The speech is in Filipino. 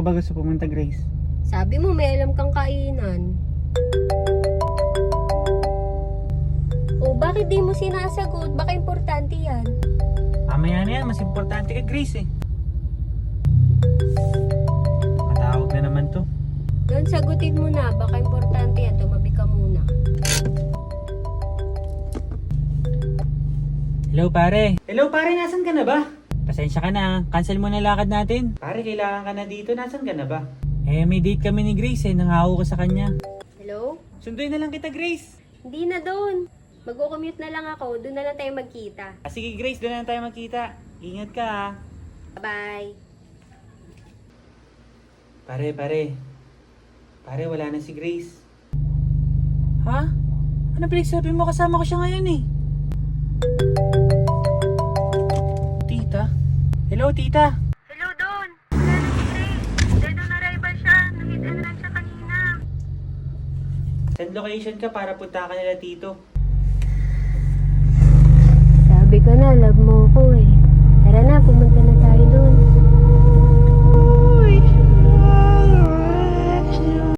ba gusto pumunta, Grace? Sabi mo may alam kang kainan. O bakit di mo sinasagot? Baka importante yan. Mamaya na yan, mas importante kay Grace eh. Matawag na naman to. Doon sagutin mo na. Baka importante yan. Tumabi ka muna. Hello pare. Hello pare, nasan ka na ba? Pasensya ka na, cancel mo na lakad natin. Pare, kailangan ka na dito, nasan ka na ba? May date kami ni Grace eh, nangako ko sa kanya. Hello? Sunduin na lang kita, Grace. Hindi na doon. Mag-commute na lang ako. Doon na lang tayo magkita. Sige Grace, doon na lang tayo magkita. Ingat ka ha. Bye. Pare, wala na si Grace. Ha? Ano pinagsabi mo? Kasama ko siya ngayon eh. Tita? Hello, tita? Hello, Don. Wala na si Grace. Dead on arrival siya. Nahit and run siya kanina. Send location ka para punta ka nila tito. Sabi ko na, love mo ko eh. Tara na, pumunta na tayo doon.